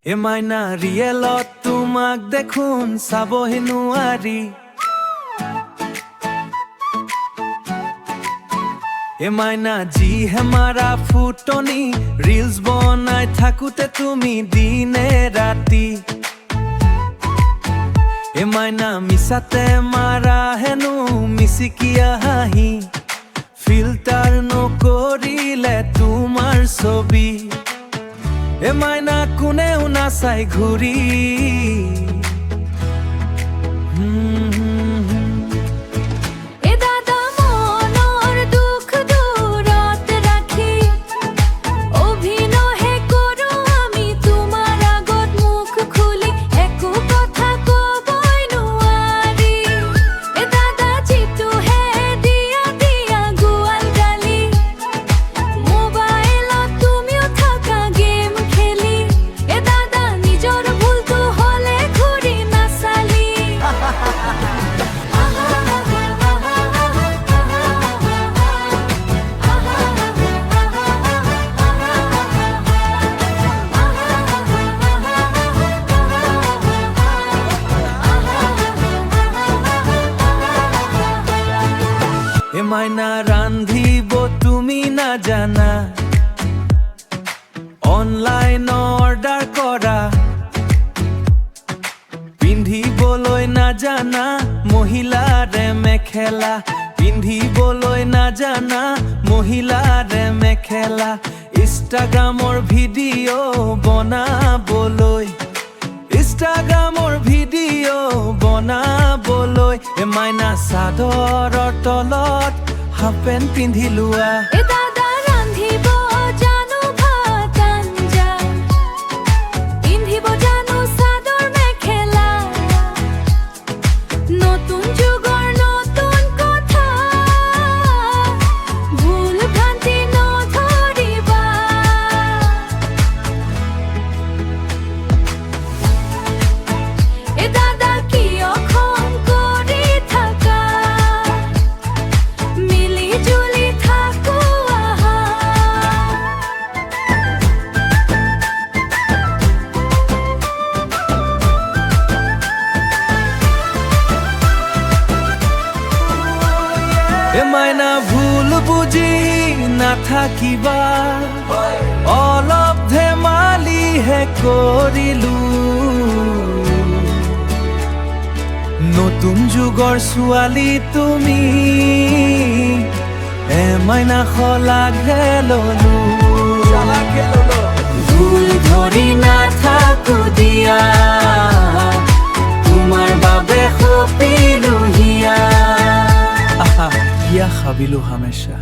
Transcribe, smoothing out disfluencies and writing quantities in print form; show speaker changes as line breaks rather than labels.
এ মাইনা ৰিয়েলত তোমাক দেখোন চাবহি নোৱাৰি। এ মাইনা যিহে মাৰা ফুটনি, ৰিলছ বনাই থাকোতে তুমি দিনে ৰাতি। এ মাইনা মিছাতে মাৰা হেনো মিচিকিয়া হাঁহি, ফিল্টাৰ নকৰিলে তোমাৰ ছবি। এ মাইনা কোনেও নাচাই ঘূৰি। এ মাইনা ৰান্ধিব তুমি নাজানা, অনলাইন অৰ্ডাৰ কৰা। পিন্ধিবলৈ নাজানা মহিলাৰে মেখেলা, পিন্ধিবলৈ নাজানা মহিলাৰে মেখেলা। ইনষ্টাগ্ৰামৰ ভিডিঅ' বনাবলৈ, ইনষ্টাগ্ৰামৰ ভিডিঅ' বনাবলৈ। এ মাইনা চাদৰৰ তলত হাফ পেণ্ট পিন্ধি লোৱা। এ মাইনা ভুল বুজি নাথাকিবা, অলপ ধেমালিহে কৰিলো। নতুন যুগৰ ছোৱালী তুমি, এ মাইনা শলাগহে ললো। ভুল ধৰি নাথাকো দিয়া, তোমাৰ বাবে সপিলো হিয়া। কিয়া খাবিলো হামেশা।